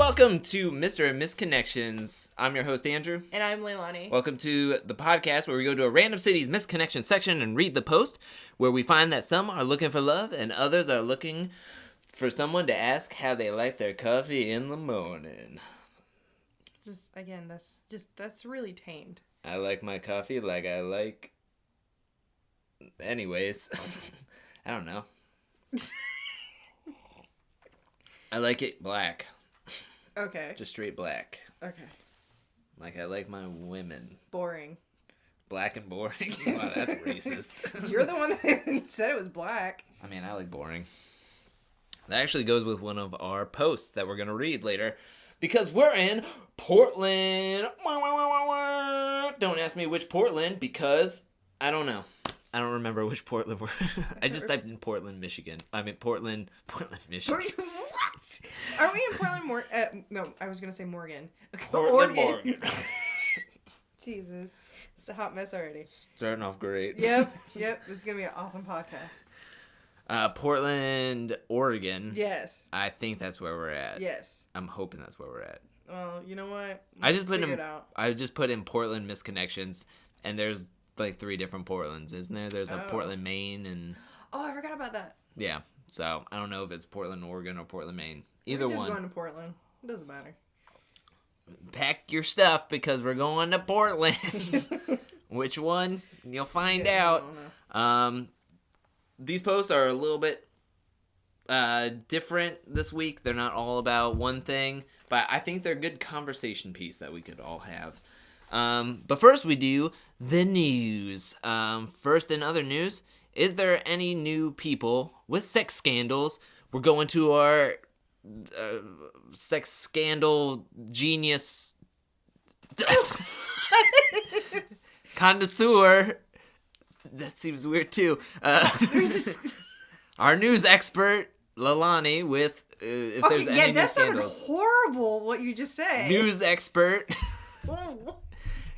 welcome to Mr. and Missed Connections. I'm your host, Andrew. And I'm Leilani. Welcome to the podcast where we go to a random city's Missed Connection section and read the post, where we find that some are looking for love and others are looking for someone to ask how they like their coffee in the morning. That's really tamed. I like my coffee like I like... Anyways. I don't know. I like it black. Okay. Just straight black. Okay. Like I like my women. Boring. Black and boring? Wow, that's racist. You're the one that said it was black. I mean, I like boring. That actually goes with one of our posts that we're going to read later. Because we're in Portland. Don't ask me which Portland because I don't know. I don't remember which Portland we're I just typed in Portland, Michigan. I mean, Portland, Michigan. What? Are we in Portland, no, I was going to say Morgan. Okay, Portland, Morgan. Jesus. It's a hot mess already. Starting off great. Yep. It's going to be an awesome podcast. Portland, Oregon. Yes. I think that's where we're at. Yes. I'm hoping that's where we're at. Well, you know what? I just put in Portland Missed Connections, and there's like 3 different Portlands, isn't there? There's a Portland, Maine, and... Oh, I forgot about that. Yeah, so I don't know if it's Portland, Oregon, or Portland, Maine. Either one. We're just going to Portland. It doesn't matter. Pack your stuff because we're going to Portland. Which one? You'll find out. These posts are a little bit different this week. They're not all about one thing, but I think they're a good conversation piece that we could all have. But first we do the news. First in other news, is there any new people with sex scandals? We're going to our sex scandal genius connoisseur. That seems weird too. Our news expert, Leilani, with if there's any new scandals. Sounded horrible what you just said. News expert.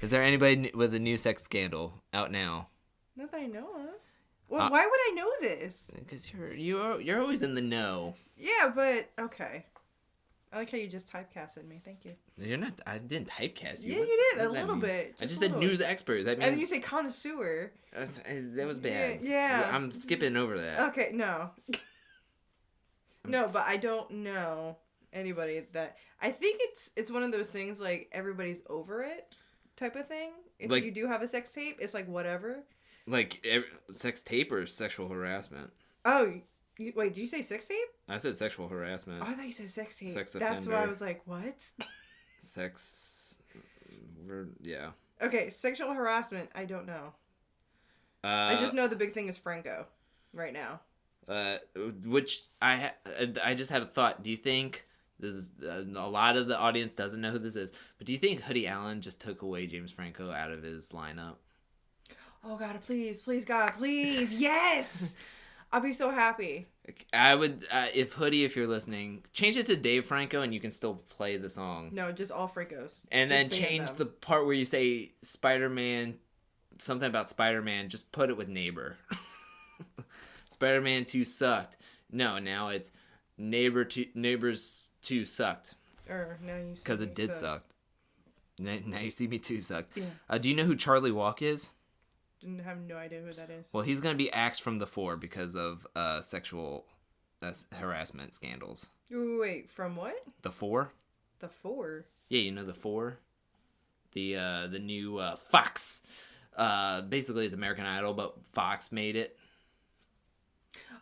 Is there anybody with a new sex scandal out now? Not that I know of. Well, why would I know this? Because you're always in the know. Yeah, but okay. I like how you just typecasted me. Thank you. You're not. I didn't typecast you. Yeah, you did a little bit. I just said news expert. That means. And then you say connoisseur. That was bad. Yeah. I'm skipping over that. Okay, no. No, but I don't know anybody that. I think it's one of those things like everybody's over it type of thing. If you do have a sex tape, it's like whatever. Like sex tape or sexual harassment? Oh, wait, did you say sex tape? I said sexual harassment. Oh, I thought you said sex tape. Sex offender. That's why I was like, what? Yeah. Okay, sexual harassment, I don't know. I just know the big thing is Franco right now. Which I just had a thought. Do you think this is a lot of the audience doesn't know who this is, but do you think Hoodie Allen just took away James Franco out of his lineup? Oh God, please, God, please, yes! I'll be so happy. I would, if you're listening, change it to Dave Franco and you can still play the song. No, just all Francos. And just then change the part where you say Spider-Man, something about Spider-Man, just put it with Neighbor. Spider-Man 2 sucked. No, now it's Neighbors 2 sucked. Or now you see because it did suck. Now you see me 2 sucked. Yeah. Do you know who Charlie Walk is? I have no idea who that is. Well, he's going to be axed from the 4 because of sexual harassment scandals. Wait, from what? The 4? The 4? Yeah, you know the 4? The new Fox. Basically, it's American Idol, but Fox made it.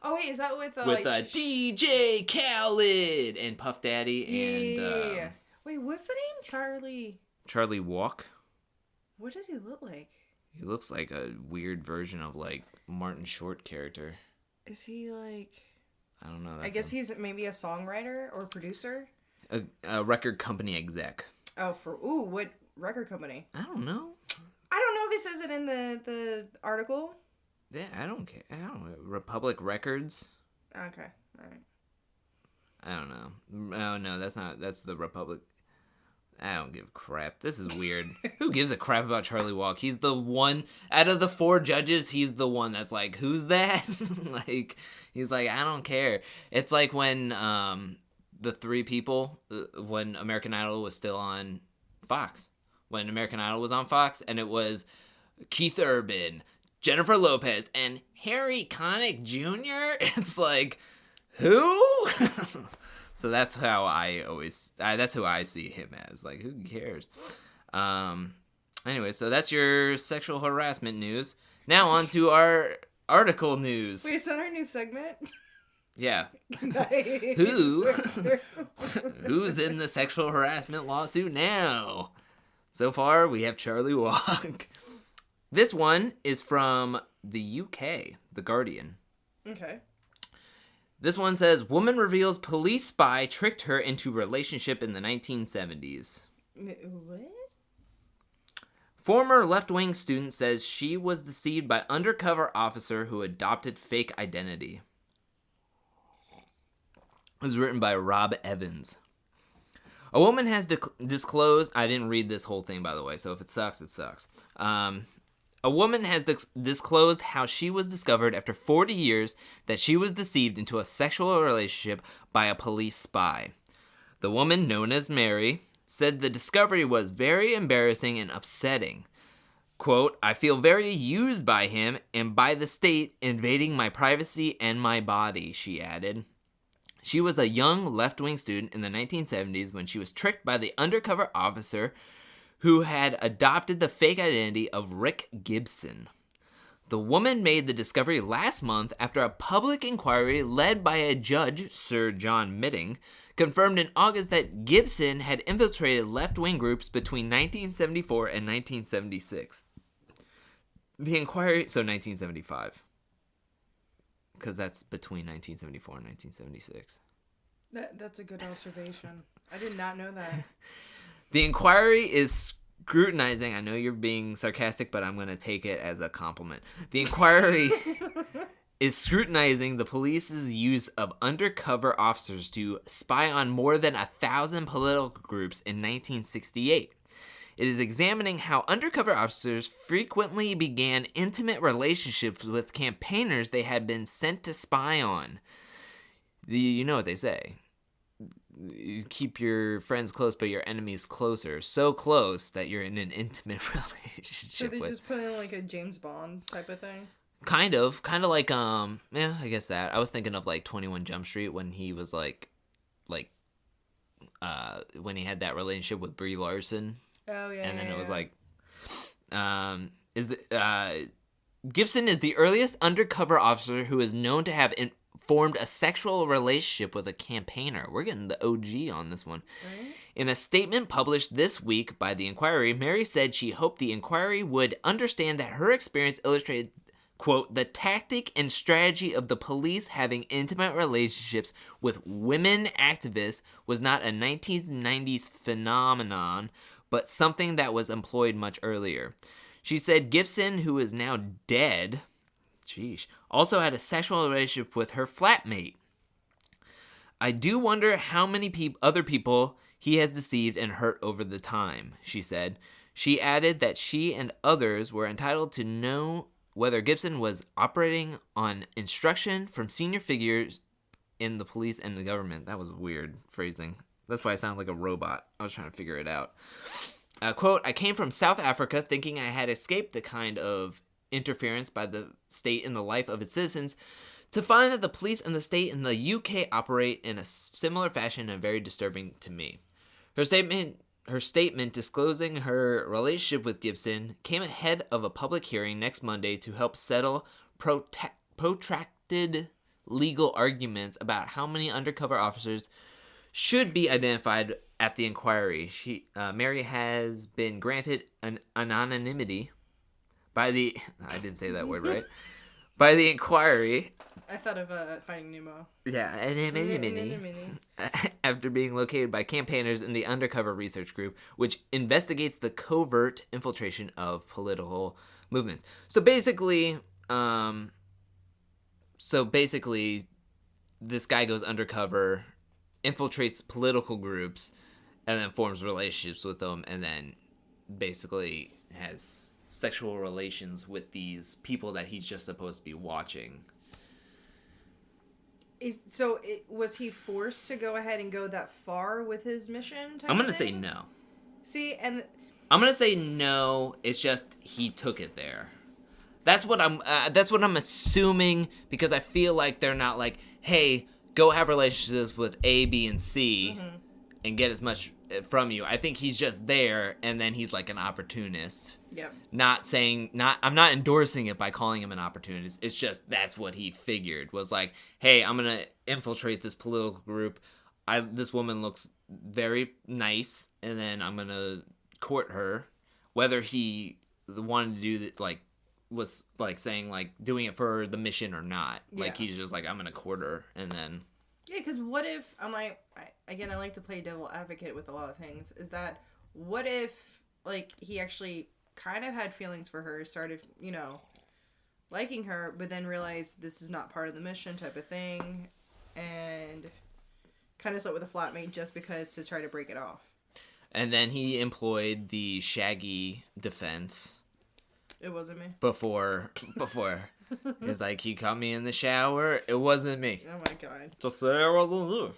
Oh, wait, is that with... with DJ Khaled and Puff Daddy and... Yeah. Wait, what's the name? Charlie... Charlie Walk? What does he look like? He looks like a weird version of, like, Martin Short character. Is he, like... I don't know. I guess he's maybe a songwriter or producer? A record company exec. Oh, what record company? I don't know. I don't know if it says it in the article. Yeah, I don't care. I don't know. Republic Records? Okay, alright. I don't know. Oh, no, that's the Republic... I don't give a crap. This is weird. Who gives a crap about Charlie Walk? He's the one, out of the 4 judges, he's the one that's like, who's that? Like, he's like, I don't care. It's like when the three people when American Idol was still on Fox. When American Idol was on Fox, and it was Keith Urban, Jennifer Lopez, and Harry Connick Jr. It's like, who? So that's how that's who I see him as. Like, who cares? Anyway, so that's your sexual harassment news. Now on to our article news. Wait, is that our new segment? Yeah. Nice. Who's in the sexual harassment lawsuit now? So far, we have Charlie Walk. This one is from the UK, The Guardian. Okay. This one says, woman reveals police spy tricked her into relationship in the 1970s. What? Former left-wing student says she was deceived by undercover officer who adopted fake identity. It was written by Rob Evans. A woman has disclosed... I didn't read this whole thing, by the way, so if it sucks, it sucks. A woman has disclosed how she was discovered after 40 years that she was deceived into a sexual relationship by a police spy. The woman, known as Mary, said the discovery was very embarrassing and upsetting. Quote, I feel very used by him and by the state invading my privacy and my body, she added. She was a young left-wing student in the 1970s when she was tricked by the undercover officer who had adopted the fake identity of Rick Gibson. The woman made the discovery last month after a public inquiry led by a judge, Sir John Mitting, confirmed in August that Gibson had infiltrated left-wing groups between 1974 and 1976. The inquiry... So 1975. Because that's between 1974 and 1976. That's a good observation. I did not know that. The inquiry is scrutinizing... I know you're being sarcastic, but I'm going to take it as a compliment. The inquiry is scrutinizing the police's use of undercover officers to spy on more than 1,000 political groups in 1968. It is examining how undercover officers frequently began intimate relationships with campaigners they had been sent to spy on. You know what they say. You keep your friends close, but your enemies closer. So close that you're in an intimate relationship So they with. just put in like a James Bond type of thing? Kind of like, yeah, I guess that. I was thinking of like 21 Jump Street when he was like, when he had that relationship with Brie Larson. Oh, yeah. And then it was like, Gibson is the earliest undercover officer who is known to have formed a sexual relationship with a campaigner. We're getting the OG on this one. Right. In a statement published this week by the Inquiry, Mary said she hoped the Inquiry would understand that her experience illustrated, quote, the tactic and strategy of the police having intimate relationships with women activists was not a 1990s phenomenon, but something that was employed much earlier. She said Gibson, who is now dead, also had a sexual relationship with her flatmate. I do wonder how many other people he has deceived and hurt over the time, she said. She added that she and others were entitled to know whether Gibson was operating on instruction from senior figures in the police and the government. That was weird phrasing. That's why I sound like a robot. I was trying to figure it out. Quote, I came from South Africa thinking I had escaped the kind of interference by the state in the life of its citizens, to find that the police and the state in the UK operate in a similar fashion and very disturbing to me. Her statement disclosing her relationship with Gibson came ahead of a public hearing next Monday to help settle protracted legal arguments about how many undercover officers should be identified at the inquiry. Mary has been granted an anonymity by the... I didn't say that word right. By the inquiry. I thought of Finding Nemo. Yeah, anonymity. After being located by campaigners in the Undercover Research Group, which investigates the covert infiltration of political movements. So basically, this guy goes undercover, infiltrates political groups, and then forms relationships with them, and then basically has sexual relations with these people that he's just supposed to be watching. Was he forced to go ahead and go that far with his mission? I'm gonna say no. See, and I'm gonna say no. It's just he took it there. That's what I'm assuming, because I feel like they're not like, hey, go have relationships with A, B, and C, and get as much from you. I think he's just there, and then he's like an opportunist. Yep. I'm not endorsing it by calling him an opportunist. It's just that's what he figured, was like, hey, I'm gonna infiltrate this political group. This woman looks very nice, and then I'm gonna court her. Whether he wanted to do that, like, was like saying like doing it for the mission or not. Yeah. Like, he's just like, I'm gonna court her, and then. Yeah, because what if I like to play devil advocate with a lot of things. Is that what if like he actually kind of had feelings for her, started, liking her, but then realized this is not part of the mission type of thing, and kind of slept with a flatmate just because to try to break it off. And then he employed the Shaggy defense. It wasn't me. Before. It's like, he caught me in the shower. It wasn't me. Oh my god. Just say I wasn't there.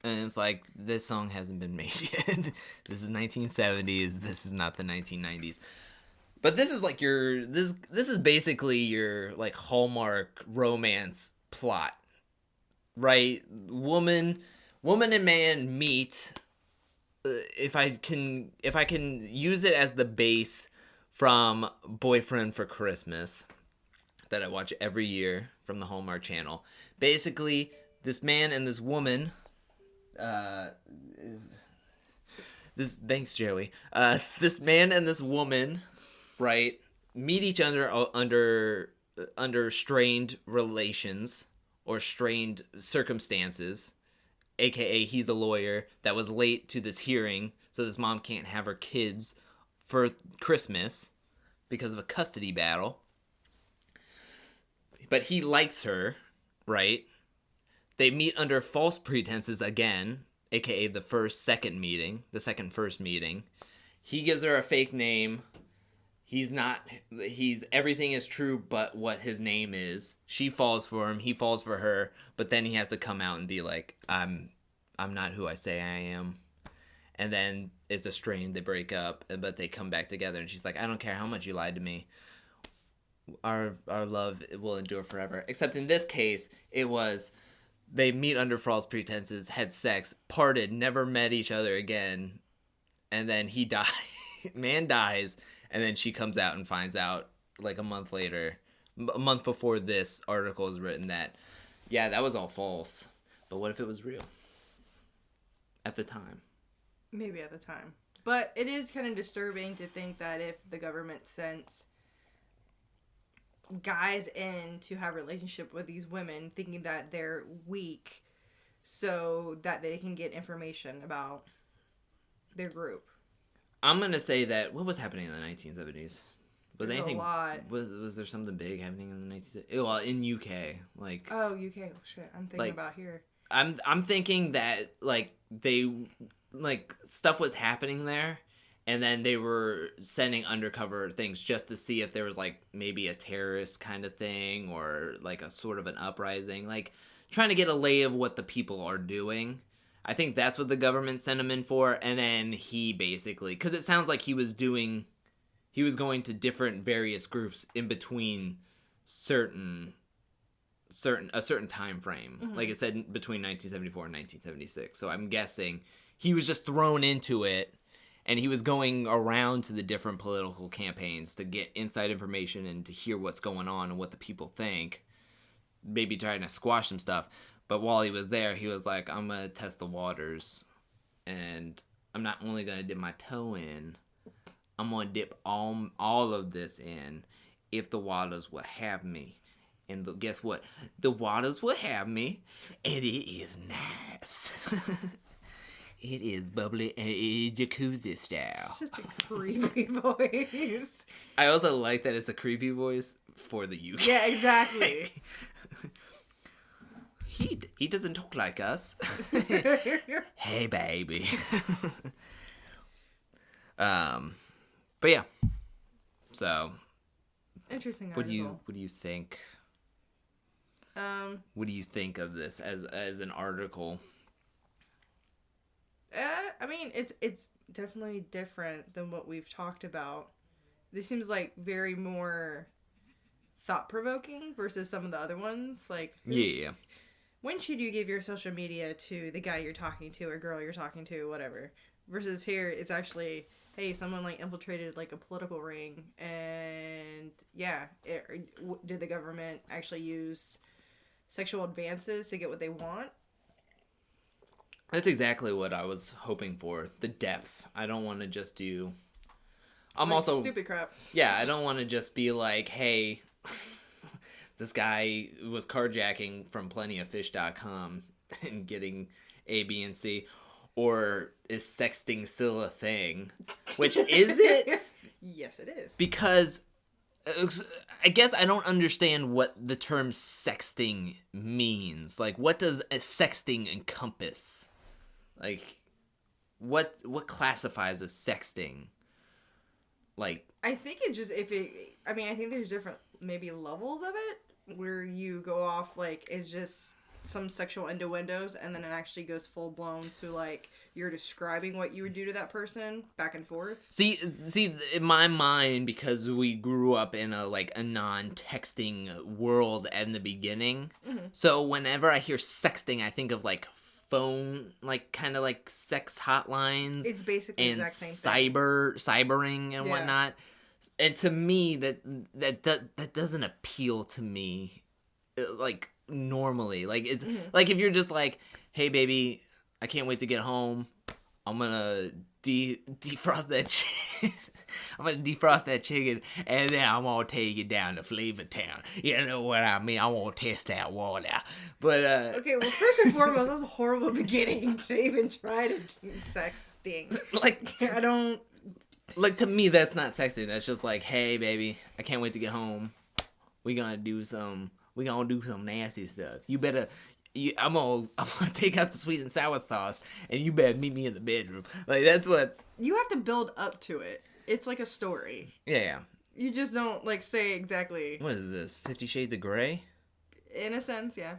And it's like, this song hasn't been made yet. This is 1970s. This is not the 1990s. But this is like this is basically your like Hallmark romance plot, right? Woman and man meet. If I can use it as the base from Boyfriend for Christmas, that I watch every year from the Hallmark Channel. Basically, this man and this woman. Thanks, Joey. This man and this woman, right, meet each other under strained relations or strained circumstances, aka he's a lawyer that was late to this hearing, so this mom can't have her kids for Christmas because of a custody battle. But he likes her, right? They meet under false pretenses again, aka the second first meeting. He gives her a fake name. Everything is true but what his name is. She falls for him, he falls for her, but then he has to come out and be like, I'm not who I say I am. And then it's a strain, they break up, but they come back together, and she's like, I don't care how much you lied to me. Our love will endure forever. Except in this case, it was they meet under false pretenses, had sex, parted, never met each other again, and then he dies. Man dies, and then she comes out and finds out like a month later, a month before this article is written, that, yeah, that was all false. But what if it was real? At the time. Maybe at the time. But it is kind of disturbing to think that if the government sent guys in to have a relationship with these women, thinking that they're weak so that they can get information about their group. I'm going to say that, what was happening in the 1970s? Was anything, a lot. Was there something big happening in the 1970s? Well, in UK, like. Oh, UK. Oh, shit. I'm thinking about here. I'm thinking that like they like stuff was happening there, and then they were sending undercover things just to see if there was like maybe a terrorist kind of thing or like a sort of an uprising, like trying to get a lay of what the people are doing. I think that's what the government sent him in for, and then he basically, because it sounds like he was going to different various groups in between a certain time frame. Mm-hmm. Like it said, between 1974 and 1976. So I'm guessing he was just thrown into it, and he was going around to the different political campaigns to get inside information and to hear what's going on and what the people think, maybe trying to squash some stuff. But while he was there, he was like, I'm going to test the waters, and I'm not only going to dip my toe in, I'm going to dip all of this in if the waters will have me. And guess what? The waters will have me, and it is nice. It is bubbly and it is jacuzzi style. Such a creepy voice. I also like that it's a creepy voice for the UK. Yeah, exactly. He doesn't talk like us. Hey, baby. But yeah. So. Interesting article. What do you think? What do you think of this as an article? I mean, it's definitely different than what we've talked about. This seems like very more thought-provoking versus some of the other ones. Like, Yeah. When should you give your social media to the guy you're talking to or girl you're talking to, whatever? Versus here, it's actually, hey, someone like infiltrated like a political ring, and yeah, did the government actually use sexual advances to get what they want? That's exactly what I was hoping for. The depth. I don't want to just do... I'm like also... stupid crap. Yeah, I don't want to just be like, hey... This guy was carjacking from plentyoffish.com and getting A, B, and C. Or is sexting still a thing? Which, is it? Yes, it is. Because I guess I don't understand what the term sexting means. Like, what does a sexting encompass? Like, what classifies as sexting? Like... I think it just, I think there's different, maybe levels of it, where you go off, like, it's just some sexual innuendos, and then it actually goes full-blown to, like, you're describing what you would do to that person, back and forth. See, in my mind, because we grew up in a non-texting world in the beginning, so whenever I hear sexting, I think of, like, phone, like, kind of like sex hotlines. It's basically and the exact same thing. cybering and whatnot. And to me, that doesn't appeal to me, like, normally. Like, it's like if you're just like, hey baby, I can't wait to get home. I'm gonna defrost that I'm gonna defrost that chicken, and then I'm gonna take it down to Flavor Town. You know what I mean? I want to test that water. But okay, well, first and foremost, that was a horrible beginning to even try to do sexting. Like, I don't... Like, to me, that's not sexting. That's just like, hey baby, I can't wait to get home. We gonna do some nasty stuff. You better... I'm gonna take out the sweet and sour sauce, and you better meet me in the bedroom. Like, that's what... You have to build up to it. It's like a story. Yeah. You just don't, like, say exactly... What is this, 50 Shades of Grey? In a sense, yeah.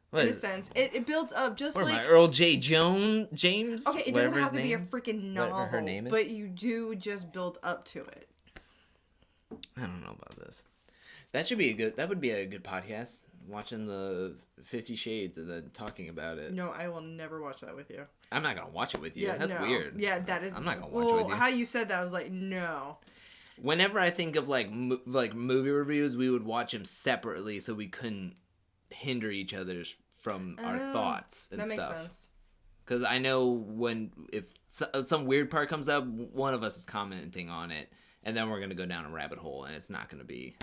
What in a sense. It builds up just what like... Am I, Earl J. James? Okay, it doesn't have to be a freaking novel, her name is? but you do just build up to it. I don't know about this. That would be a good podcast. Watching the 50 Shades and then talking about it. No, I will never watch that with you. I'm not gonna watch it with you. Yeah, That's weird. Yeah, that is... I'm not gonna watch it with you. How you said that, I was like, no. Whenever I think of, like, movie reviews, we would watch them separately so we couldn't hinder each other's from our thoughts and stuff. That makes sense. Because I know if some weird part comes up, one of us is commenting on it, and then we're going to go down a rabbit hole, and it's not going to be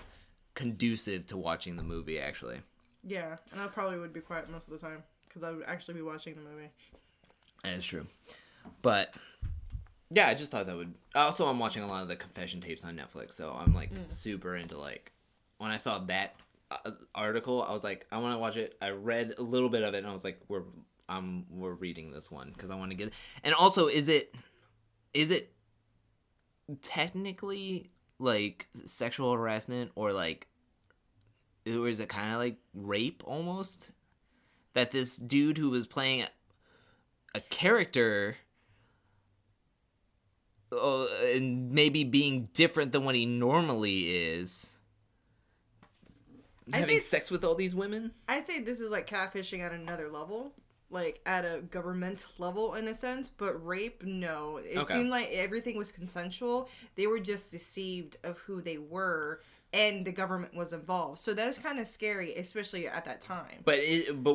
conducive to watching the movie, actually. Yeah, and I probably would be quiet most of the time, because I would actually be watching the movie. That is true. But, yeah, I just thought that would... Also, I'm watching a lot of the confession tapes on Netflix, so I'm, like, super into, like... When I saw that article, I was like, I want to watch it. I read a little bit of it, and I was like, we're reading this one, because I want to get... And also, is it technically, like, sexual harassment, or, like... Or is it kind of like rape, almost? That this dude who was playing a character... and maybe being different than what he normally is... having sex with all these women? I'd say this is like catfishing at another level. Like, at a government level, in a sense. But rape, no. It seemed like everything was consensual. They were just deceived of who they were, and the government was involved. So that is kind of scary, especially at that time. But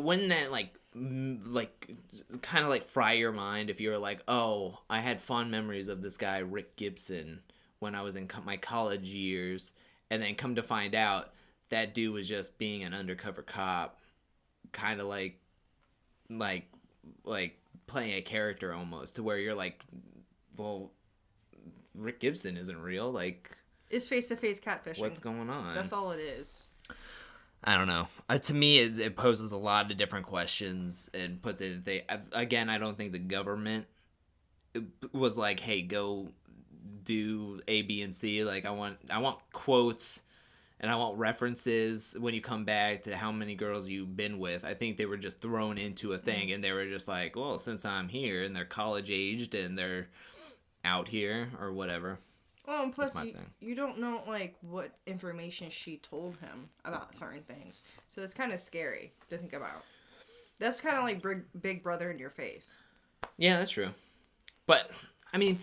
wouldn't that, like kind of, like, fry your mind if you were like, oh, I had fond memories of this guy, Rick Gibson, when I was in my college years, and then come to find out that dude was just being an undercover cop, kind of like playing a character almost, to where you're like, well, Rick Gibson isn't real. Like, it's face-to-face catfishing. What's going on? That's all it is. I don't know. To me, it poses a lot of different questions and puts it. Again, I don't think the government was like, "Hey, go do A, B, and C." Like, I want quotes and I want references when you come back to how many girls you've been with. I think they were just thrown into a thing, and they were just like, well, since I'm here, and they're college aged, and they're out here, or whatever. Well, and plus, you don't know, like, what information she told him about certain things. So it's kind of scary to think about. That's kind of like Big Brother in your face. Yeah, that's true. But, I mean,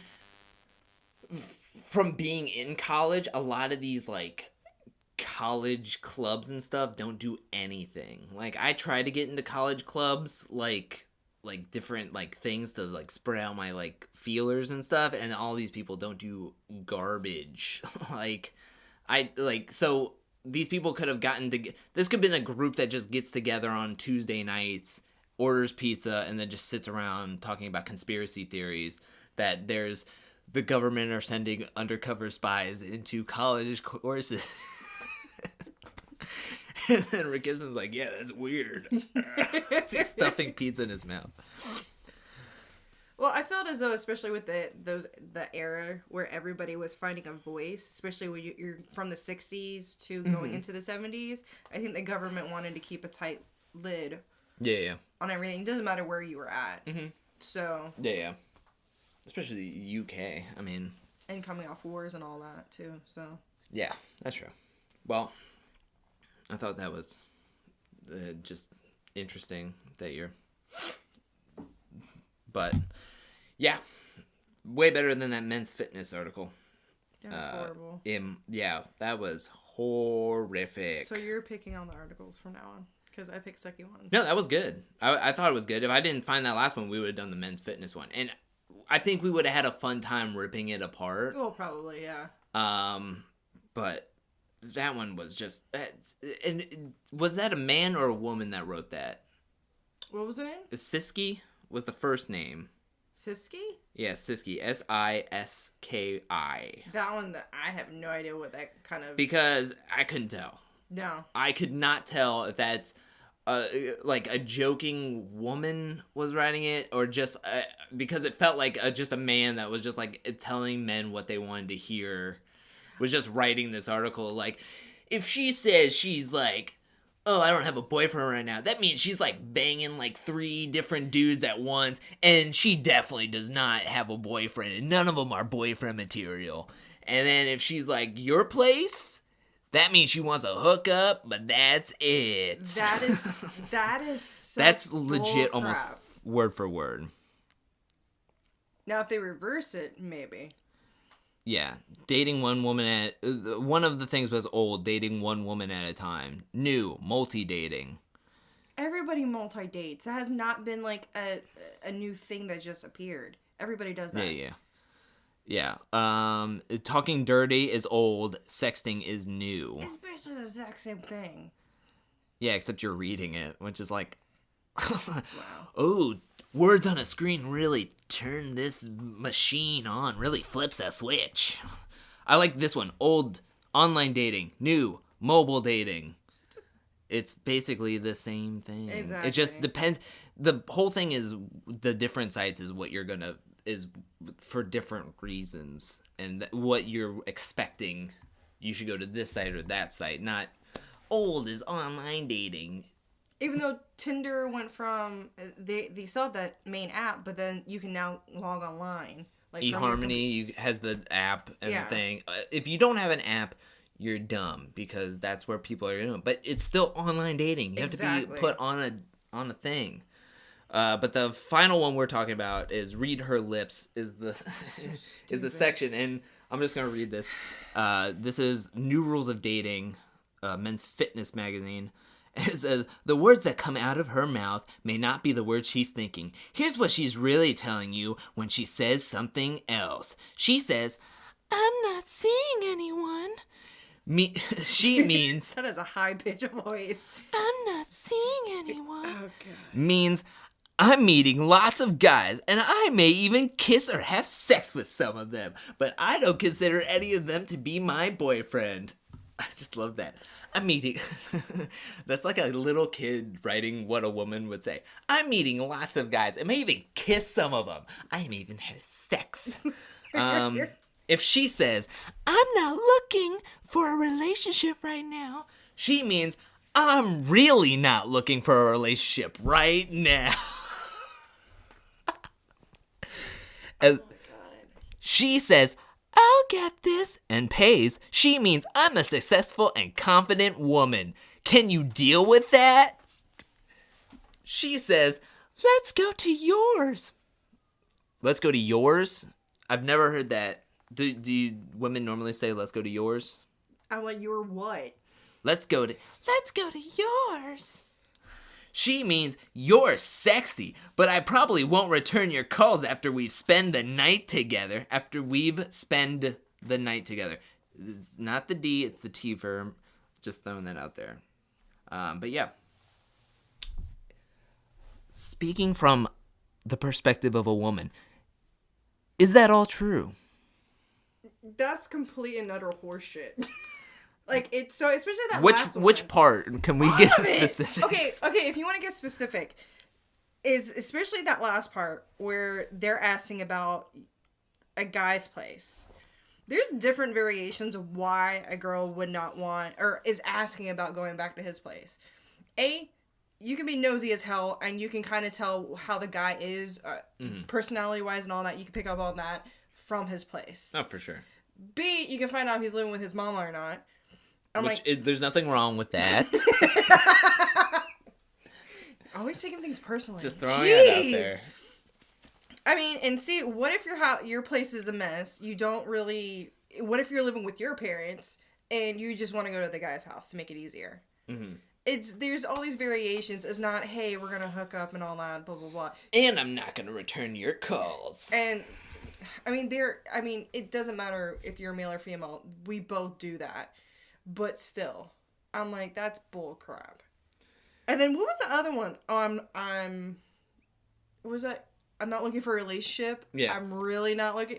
from being in college, a lot of these, like, college clubs and stuff don't do anything. Like, I try to get into college clubs, like different, like, things to, like, spread out my, like, feelers and stuff, and all these people don't do garbage. So these people could have gotten to... This could have been a group that just gets together on Tuesday nights, orders pizza, and then just sits around talking about conspiracy theories that there's... The government are sending undercover spies into college courses. And then Rick Gibson's like, yeah, that's weird. He's stuffing pizza in his mouth. Well, I felt as though, especially with the era where everybody was finding a voice, especially when you're from the 60s to going into the 70s, I think the government wanted to keep a tight lid on everything. It doesn't matter where you were at. Mm-hmm. So... Yeah. Especially the UK, I mean... And coming off wars and all that, too, so... Yeah, that's true. Well, I thought that was just interesting that you're... But, yeah. Way better than that Men's Fitness article. That was horrible. Yeah, that was horrific. So you're picking on the articles from now on? Because I picked sucky ones. No, that was good. I thought it was good. If I didn't find that last one, we would have done the Men's Fitness one. And... I think we would have had a fun time ripping it apart. Oh, probably, yeah. But that one was just... And was that a man or a woman that wrote that? What was the name? Siski was the first name. Siski? Yeah, Siski. Siski. That one, I have no idea what that kind of... Because I couldn't tell. No. I could not tell if that's... like a joking woman was writing it, or just because it felt like just a man that was just like telling men what they wanted to hear, was just writing this article. Like, if she says she's like, oh, I don't have a boyfriend right now, that means she's like banging like 3 different dudes at once, and she definitely does not have a boyfriend, and none of them are boyfriend material. And then if she's like, your place, that means she wants a hookup, but that's it. That is that's legit, almost word for word. Now, if they reverse it, maybe. Yeah, dating one woman at... One of the things was old, dating one woman at a time. New, multi-dating. Everybody multi-dates. That has not been like a new thing that just appeared. Everybody does that. Yeah. Talking dirty is old. Sexting is new. It's basically the exact same thing. Yeah, except you're reading it, which is like... Wow. Oh, words on a screen really turn this machine on. Really flips a switch. I like this one. Old, online dating. New, mobile dating. It's basically the same thing. Exactly. It just depends. The whole thing is the different sites is what you're going to... is for different reasons, and what you're expecting. You should go to this site or that site, not old is online dating. Even though Tinder went from they still have that main app, but then you can now log online. Like eHarmony has the app and the thing. If you don't have an app, you're dumb, because that's where people are doing. But it's still online dating. You have to be put on a thing. But the final one we're talking about is "Read Her Lips" is the section, and I'm just gonna read this. This is New Rules of Dating, Men's Fitness magazine. It says, the words that come out of her mouth may not be the words she's thinking. Here's what she's really telling you when she says something else. She says, I'm not seeing anyone. She means... That is a high-pitched voice. I'm not seeing anyone. Oh, God. Means, I'm meeting lots of guys, and I may even kiss or have sex with some of them, but I don't consider any of them to be my boyfriend. I just love that. I'm meeting... That's like a little kid writing what a woman would say. I'm meeting lots of guys. I may even kiss some of them. I may even have sex. If she says, I'm not looking for a relationship right now, she means I'm really not looking for a relationship right now. Oh my God. She says, I'll get this, and pays, she means I'm a successful and confident woman. Can you deal with that? She says, let's go to yours. Let's go to yours? I've never heard that. Do you women normally say, let's go to yours? I want your what? Let's go to yours. She means you're sexy, but I probably won't return your calls after we've spent the night together. It's not the D, it's the T for just throwing that out there. But yeah. Speaking from the perspective of a woman, is that all true? That's complete and utter horseshit. Like, it's so, especially that last one. Which part? Can we get specific? Okay, if you want to get specific, is especially that last part where they're asking about a guy's place. There's different variations of why a girl would not want, or is asking about going back to his place. You can be nosy as hell, and you can kind of tell how the guy is, personality-wise and all that. You can pick up on that from his place. Oh, for sure. B, you can find out if he's living with his mama or not. There's nothing wrong with that. Always taking things personally. Just throwing it out there. I mean, and see, what if your place is a mess? You don't really... What if you're living with your parents, and you just want to go to the guy's house to make it easier? Mm-hmm. There's all these variations. It's not, hey, we're going to hook up and all that, blah, blah, blah. And I'm not going to return your calls. And... it doesn't matter if you're male or female. We both do that. But still, I'm like, that's bull crap. And then what was the other one? What was that? I'm not looking for a relationship. Yeah. I'm really not looking.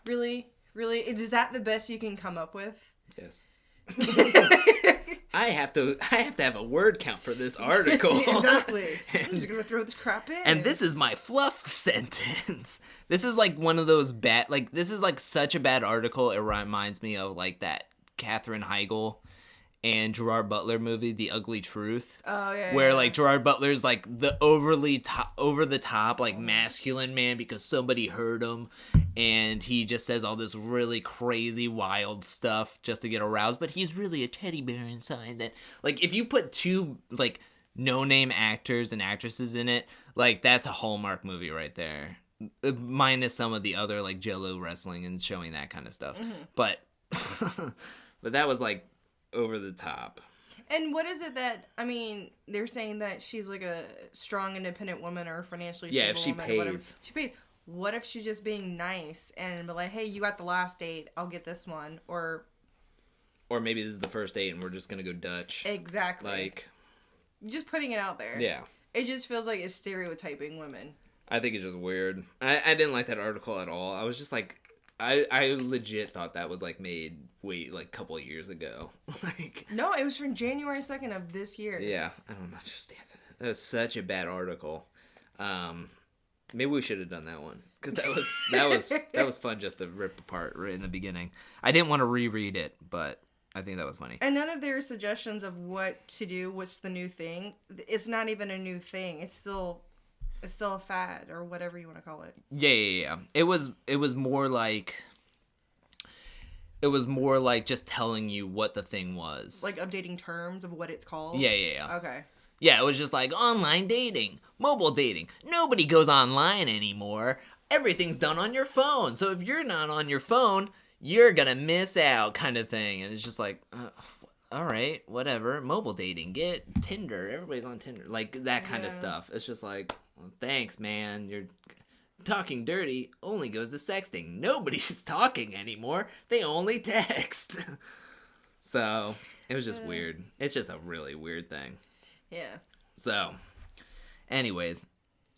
Really? Is that the best you can come up with? Yes. I have to have a word count for this article. Exactly. I'm just gonna throw this crap in. And this is my fluff sentence. This is like one of those bad, like, this is like such a bad article. It reminds me of like that Katherine Heigl and Gerard Butler movie, The Ugly Truth. Oh yeah. Where like Gerard Butler's like the over the top like masculine man because somebody hurt him, and he just says all this really crazy wild stuff just to get aroused, but he's really a teddy bear inside. That, like, if you put two like no-name actors and actresses in it, like, that's a Hallmark movie right there. Minus some of the other like Jello wrestling and showing that kind of stuff. Mm-hmm. But but that was like over the top. And what is it that, I mean, they're saying that she's like a strong, independent woman or financially stable if she woman. pays. Whatever. She pays. What if she's just being nice and be like, hey, you got the last date, I'll get this one. Or maybe this is the first date and we're just going to go Dutch. Exactly. Like, just putting it out there. Yeah. It just feels like it's stereotyping women. I think it's just weird. I didn't like that article at all. I was just like, I legit thought that was like made like a couple of years ago. Like, no, it was from January 2nd of this year. Yeah, I don't understand that. That was such a bad article. Maybe we should have done that one because that was fun just to rip apart right in the beginning. I didn't want to reread it, but I think that was funny. And none of their suggestions of what to do, what's the new thing. It's not even a new thing. It's still a fad or whatever you want to call it. Yeah. It was more like just telling you what the thing was. Like updating terms of what it's called? Yeah. Okay. Yeah, it was just like online dating, mobile dating. Nobody goes online anymore. Everything's done on your phone. So if you're not on your phone, you're going to miss out kind of thing. And it's just like, all right, whatever. Mobile dating, get Tinder. Everybody's on Tinder. Like that kind of stuff. It's just like, well, thanks, man. You're talking dirty only goes to sexting. Nobody's talking anymore. They only text. So it was just weird. It's just a really weird thing. Yeah. So, anyways,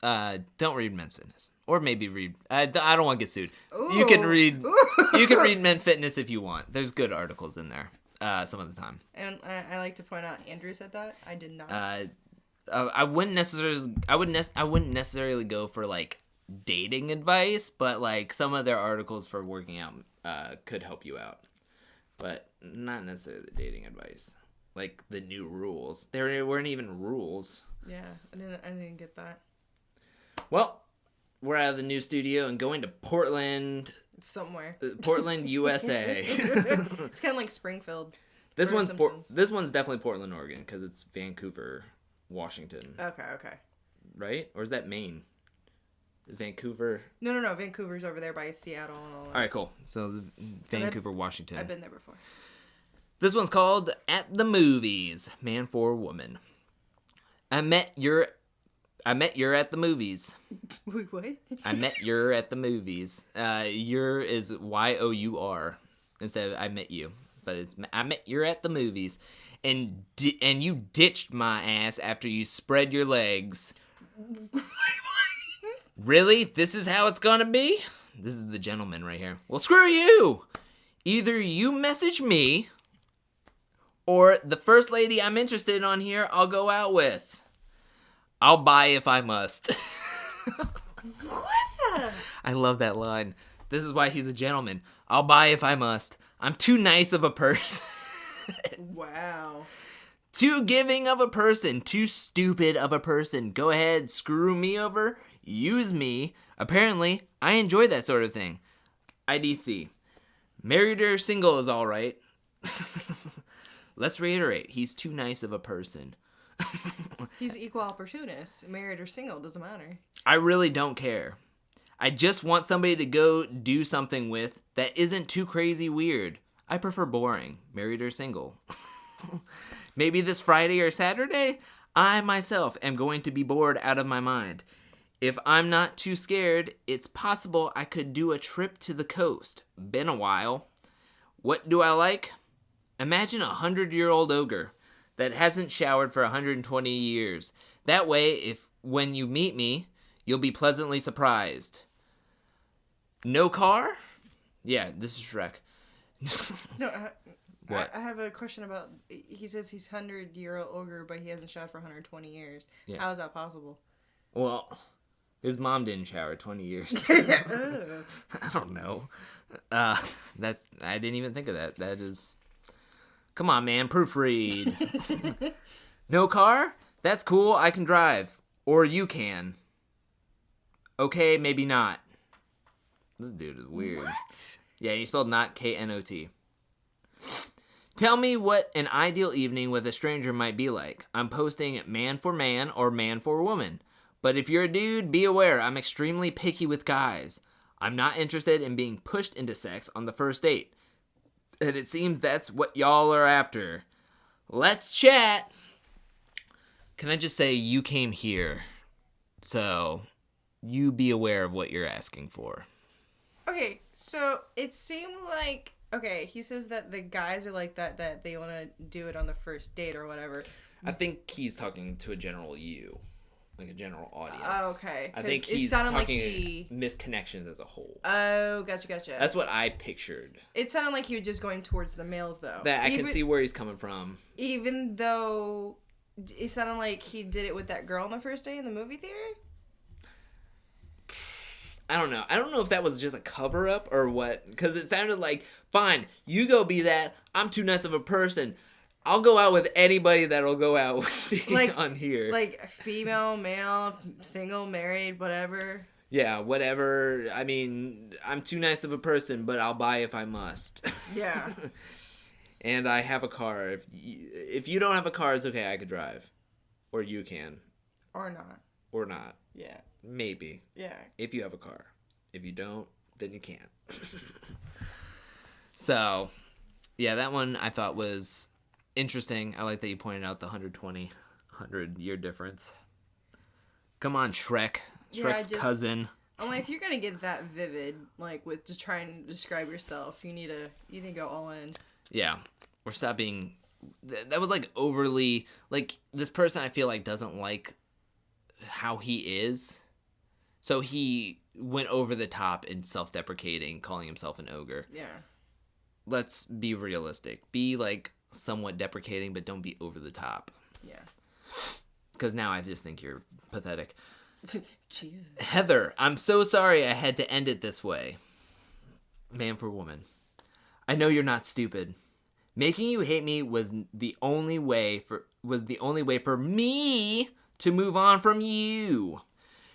don't read Men's Fitness, or maybe read. I don't want to get sued. Ooh. You can read. You can read Men's Fitness if you want. There's good articles in there. Some of the time. And I like to point out, Andrew said that. I did not. I wouldn't necessarily go for like dating advice, but like some of their articles for working out could help you out, but not necessarily the dating advice. Like the new rules, there weren't even rules. Yeah, I didn't get that. Well, we're out of the new studio and going to Portland. Somewhere. Portland, USA. It's kind of like Springfield. This one's definitely Portland, Oregon, because it's Vancouver, Washington. Okay. Right? Or is that Maine? Is Vancouver? No. Vancouver's over there by Seattle and all that. All right, cool. So this is Vancouver, Washington. I've been there before. This one's called At the Movies, Man for Woman. I met you're at the movies. Wait, what? I met you're at the movies. Your is YOUR instead of I met you, but it's I met you're at the movies, and you ditched my ass after you spread your legs. Really? This is how it's gonna be? This is the gentleman right here. Well, screw you! Either you message me, or the first lady I'm interested on here I'll go out with. I'll buy if I must. What the? I love that line. This is why he's a gentleman. I'll buy if I must. I'm too nice of a person. Wow. Too giving of a person. Too stupid of a person. Go ahead, screw me over. Use me. Apparently, I enjoy that sort of thing. IDC. Married or single is alright. Let's reiterate. He's too nice of a person. He's equal opportunist. Married or single, doesn't matter. I really don't care. I just want somebody to go do something with that isn't too crazy weird. I prefer boring. Married or single. Maybe this Friday or Saturday, I myself am going to be bored out of my mind. If I'm not too scared, it's possible I could do a trip to the coast. Been a while. What do I like? Imagine a 100-year-old ogre that hasn't showered for 120 years. That way, when you meet me, you'll be pleasantly surprised. No car? Yeah, this is Shrek. No, What? I have a question about, he says he's 100-year-old ogre, but he hasn't showered for 120 years. Yeah. How is that possible? Well, his mom didn't shower 20 years. I don't know. I didn't even think of that. That is... Come on, man, proofread. No car? That's cool, I can drive. Or you can. Okay, maybe not. This dude is weird. What? Yeah, he spelled not K-N-O-T. Tell me what an ideal evening with a stranger might be like. I'm posting man for man or man for woman. But if you're a dude, be aware I'm extremely picky with guys. I'm not interested in being pushed into sex on the first date. And it seems that's what y'all are after. Let's chat. Can I just say you came here, so you be aware of what you're asking for. Okay, so it seemed like, okay, he says that the guys are like that they want to do it on the first date or whatever. I think he's talking to a general you. Like a general audience. Oh, okay. I think he's talking Missed Connections as a whole. Oh, gotcha. That's what I pictured. It sounded like he was just going towards the males, though. That I can see where he's coming from. Even though it sounded like he did it with that girl on the first day in the movie theater? I don't know. I don't know if that was just a cover-up or what. Because it sounded like, fine, you go be that. I'm too nice of a person. I'll go out with anybody that'll go out with me on here. Like female, male, single, married, whatever. Yeah, whatever. I mean, I'm too nice of a person, but I'll buy if I must. Yeah. And I have a car. If you don't have a car, it's okay. I could drive. Or you can. Or not. Or not. Yeah. Maybe. Yeah. If you have a car. If you don't, then you can't. So, yeah, that one I thought was... interesting. I like that you pointed out the 100-year difference. Come on, Shrek. Shrek's cousin. I'm like, if you're gonna get that vivid, like with just trying to describe yourself, you need to go all in. Yeah, or stop being. That was like overly like this person. I feel like doesn't like how he is, so he went over the top and self-deprecating, calling himself an ogre. Yeah. Let's be realistic. Be like. Somewhat deprecating, but don't be over the top. Yeah. Because now I just think you're pathetic. Jesus. Heather, I'm so sorry I had to end it this way. Man for woman. I know you're not stupid. Making you hate me was the only way for me to move on from you.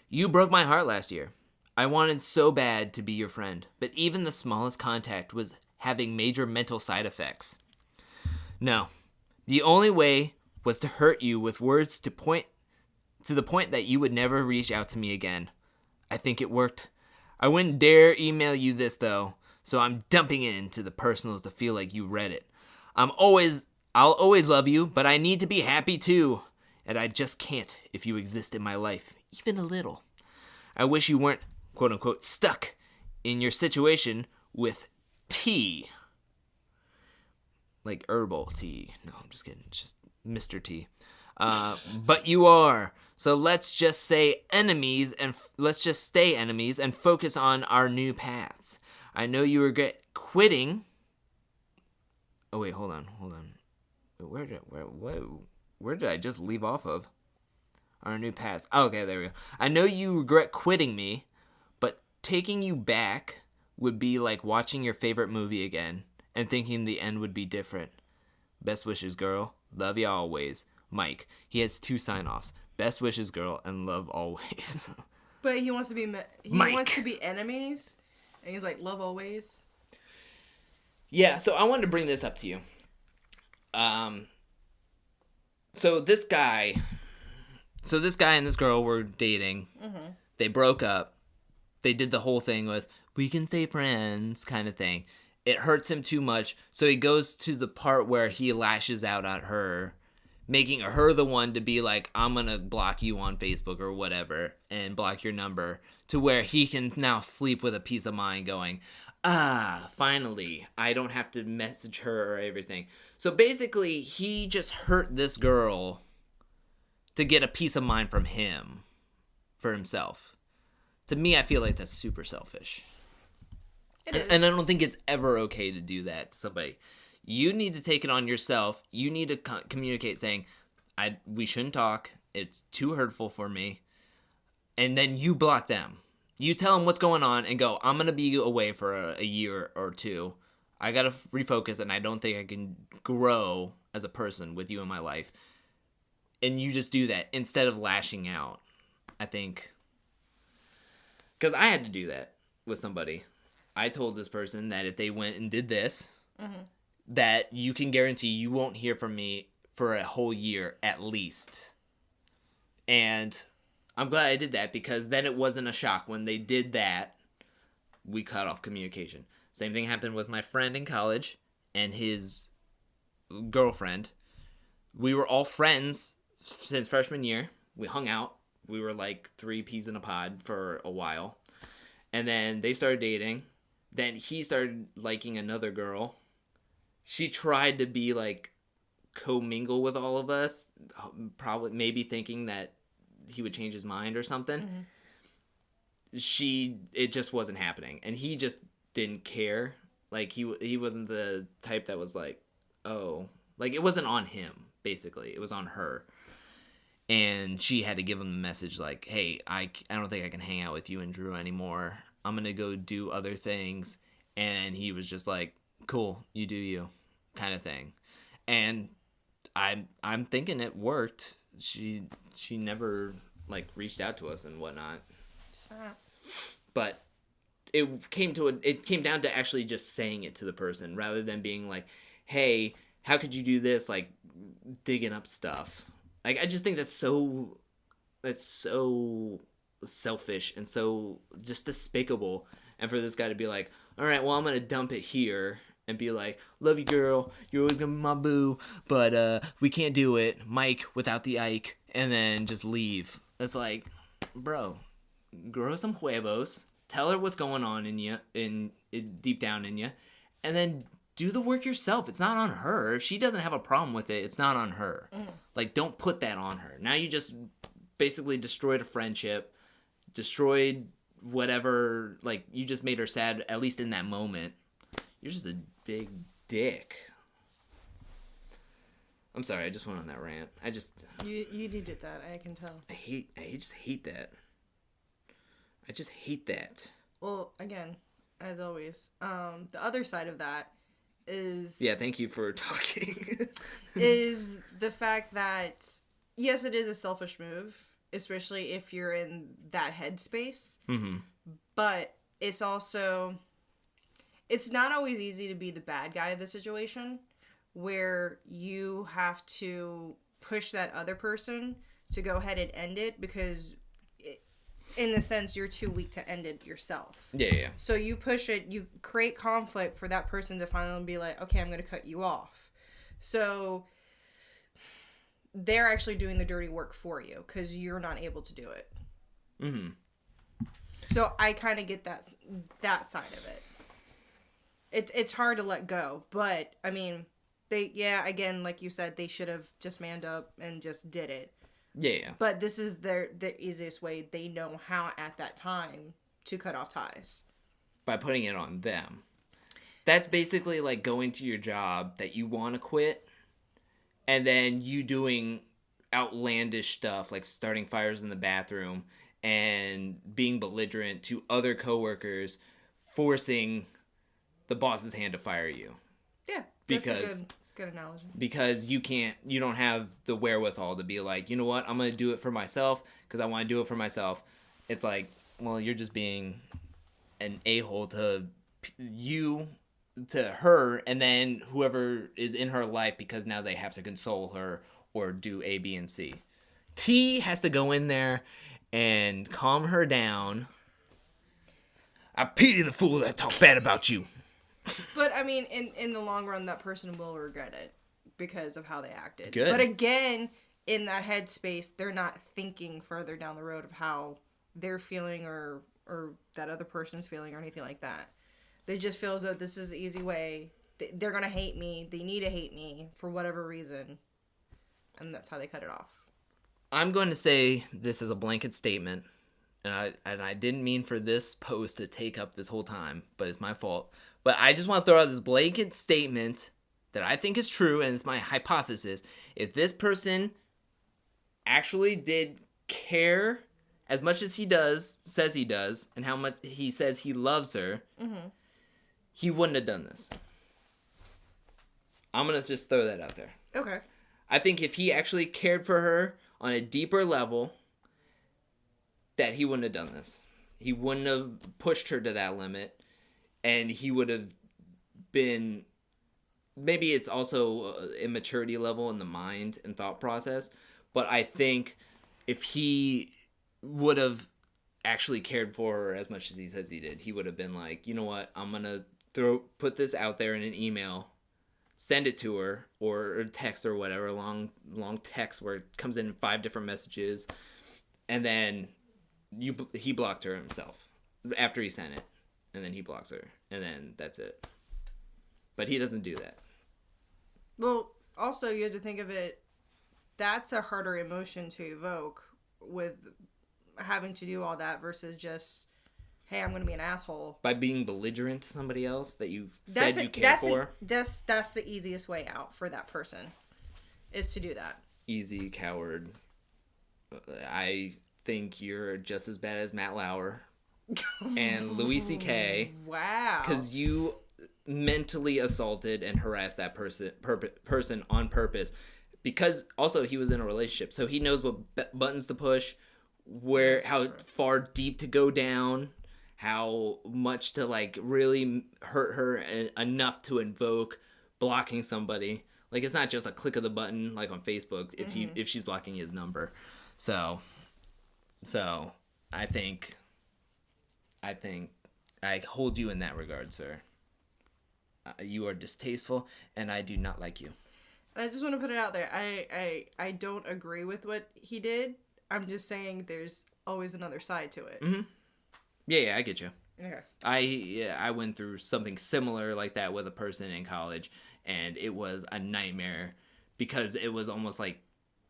You broke my heart last year. I wanted so bad to be your friend, but even the smallest contact was having major mental side effects. No, the only way was to hurt you with words to the point that you would never reach out to me again. I think it worked. I wouldn't dare email you this though, so I'm dumping it into the personals to feel like you read it. I'll always love you, but I need to be happy too, and I just can't if you exist in my life, even a little. I wish you weren't, quote unquote, stuck in your situation with tea. Like herbal tea. No, I'm just kidding. It's just Mr. T. But you are. So let's just stay enemies and focus on our new paths. I know you regret quitting. Oh wait, hold on. Where did I just leave off of? Our new paths. Oh, okay, there we go. I know you regret quitting me, but taking you back would be like watching your favorite movie again and thinking the end would be different. Best wishes, girl. Love you always. Mike. He has 2 sign-offs. Best wishes, girl, and love always. But he wants to be wants to be enemies, and he's like, love always. Yeah, so I wanted to bring this up to you. So this guy and this girl were dating. Mm-hmm. They broke up. They did the whole thing with, we can stay friends kind of thing. It hurts him too much, so he goes to the part where he lashes out at her, making her the one to be like, I'm going to block you on Facebook or whatever and block your number, to where he can now sleep with a peace of mind going, finally, I don't have to message her or everything. So basically, he just hurt this girl to get a peace of mind from him, for himself. To me, I feel like that's super selfish. And I don't think it's ever okay to do that to somebody. You need to take it on yourself. You need to communicate saying, we shouldn't talk. It's too hurtful for me. And then you block them. You tell them what's going on and go, I'm going to be away for a year or 2. I got to refocus, and I don't think I can grow as a person with you in my life. And you just do that instead of lashing out, I think. Because I had to do that with somebody. I told this person that if they went and did this, that you can guarantee you won't hear from me for a whole year at least. And I'm glad I did that, because then it wasn't a shock. When they did that, we cut off communication. Same thing happened with my friend in college and his girlfriend. We were all friends since freshman year. We hung out. We were like 3 peas in a pod for a while. And then they started dating. Then he started liking another girl. She tried to be like co-mingle with all of us, probably maybe thinking that he would change his mind or something. Mm-hmm. It just wasn't happening, and he just didn't care. Like he wasn't the type that was like, oh, like it wasn't on him. Basically, it was on her. And she had to give him the message like, hey, I don't think I can hang out with you and Drew anymore. I'm going to go do other things. And he was just like, cool, you do you, kind of thing. And I'm thinking it worked. She never like reached out to us and whatnot. Stop. But it came down to actually just saying it to the person rather than being like, hey, how could you do this? Like digging up stuff. Like, I just think that's so selfish and so just despicable. And for this guy to be like, all right, well, I'm going to dump it here and be like, love you, girl. You're always going to be my boo. But we can't do it. Mike without the Ike. And then just leave. It's like, bro, grow some huevos. Tell her what's going on in you, deep down in you. And then do the work yourself. It's not on her. If she doesn't have a problem with it, it's not on her. Like, don't put that on her. Now you just basically destroyed a friendship, destroyed whatever, like, you just made her sad, at least in that moment. You're just a big dick. I'm sorry, I just went on that rant. You did that, I can tell. I just hate that. I just hate that. Well, again, as always, the other side of that is... Yeah, thank you for talking. is the fact that, yes, it is a selfish move, especially if you're in that headspace. Mm-hmm. But it's also... It's not always easy to be the bad guy of the situation, where you have to push that other person to go ahead and end it, because in the sense you're too weak to end it yourself. Yeah. So you push it, you create conflict for that person to finally be like, okay, I'm going to cut you off. So they're actually doing the dirty work for you because you're not able to do it. Mm-hmm. So I kind of get that side of it. It's hard to let go, but I mean, again, like you said, they should have just manned up and just did it. Yeah. But this is the easiest way they know how at that time to cut off ties. By putting it on them. That's basically like going to your job that you want to quit, and then you doing outlandish stuff like starting fires in the bathroom and being belligerent to other coworkers, forcing the boss's hand to fire you. Yeah, that's a good analogy. Because you don't have the wherewithal to be like, you know what, I'm going to do it for myself because I want to do it for myself. It's like, well, you're just being an a-hole to her, and then whoever is in her life, because now they have to console her or do A, B, and C. T has to go in there and calm her down. I pity the fool that talk bad about you. But, I mean, in the long run, that person will regret it because of how they acted. Good. But again, in that headspace, they're not thinking further down the road of how they're feeling or that other person's feeling or anything like that. They just feel as though this is the easy way. They're going to hate me. They need to hate me for whatever reason. And that's how they cut it off. I'm going to say this is a blanket statement. And I didn't mean for this post to take up this whole time, but it's my fault. But I just want to throw out this blanket statement that I think is true, and it's my hypothesis. If this person actually did care as much as says he does, and how much he says he loves her, mm-hmm. he wouldn't have done this. I'm going to just throw that out there. Okay. I think if he actually cared for her on a deeper level, that he wouldn't have done this. He wouldn't have pushed her to that limit. And he would have been, maybe it's also immaturity level in the mind and thought process, but I think if he would have actually cared for her as much as he says he did, he would have been like, you know what, I'm going to put this out there in an email, send it to her, or a text or whatever, long text where it comes in 5 different messages, and then he blocked her himself after he sent it. And then he blocks her. And then that's it. But he doesn't do that. Well, also, you have to think of it, that's a harder emotion to evoke with having to do all that versus just, hey, I'm going to be an asshole. By being belligerent to somebody else that you said you cared for? That's the easiest way out for that person, is to do that. Easy, coward. I think you're just as bad as Matt Lauer. And Louis C.K. Wow. Because you mentally assaulted and harassed that person on purpose. Because also he was in a relationship, so he knows what buttons to push, how far deep to go down, how much to like really hurt her enough to invoke blocking somebody. Like, it's not just a click of the button like on Facebook if she's blocking his number. So I think I hold you in that regard, sir. You are distasteful, and I do not like you. I just want to put it out there. I don't agree with what he did. I'm just saying there's always another side to it. Mm-hmm. Yeah, I get you. Okay. I went through something similar like that with a person in college, and it was a nightmare because it was almost like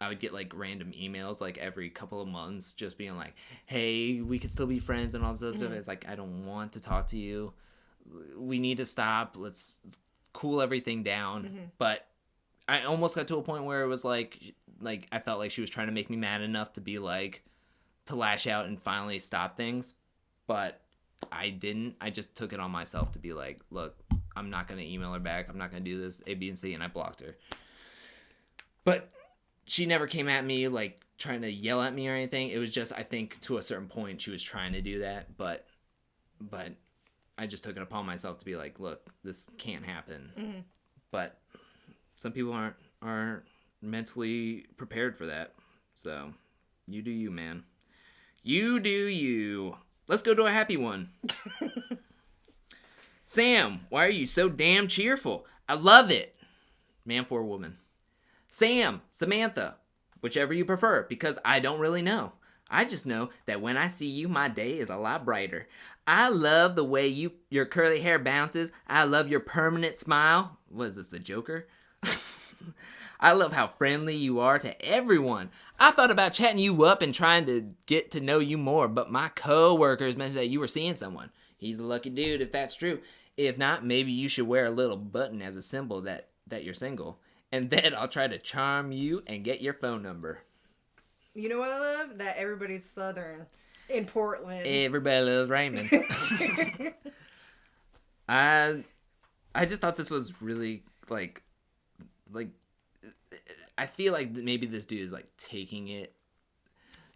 I would get like random emails like every couple of months just being like, hey, we could still be friends and all this other stuff. It's like, I don't want to talk to you. We need to stop. Let's cool everything down. Mm-hmm. But I almost got to a point where it was like I felt like she was trying to make me mad enough to be like, to lash out and finally stop things. but I didn't. I just took it on myself to be like, look, I'm not going to email her back. I'm not going to do this, A, B, and C, and I blocked her. But she never came at me, like, trying to yell at me or anything. It was just, I think, to a certain point, she was trying to do that, but I just took it upon myself to be like, look, this can't happen. Mm-hmm. But some people aren't mentally prepared for that. So, you do you, man. You do you. Let's go to a happy one. Sam, why are you so damn cheerful? I love it. Man for woman. Sam, Samantha, whichever you prefer, because I don't really know. I just know that when I see you, my day is a lot brighter. I love the way your curly hair bounces. I love your permanent smile. What is this, the Joker? I love how friendly you are to everyone. I thought about chatting you up and trying to get to know you more, but my co-workers mentioned that you were seeing someone. He's a lucky dude if that's true. If not, maybe you should wear a little button as a symbol that you're single. And then I'll try to charm you and get your phone number. You know what I love? That everybody's Southern in Portland. Everybody loves Raymond. I just thought this was really, like, I feel like maybe this dude is, like, taking it.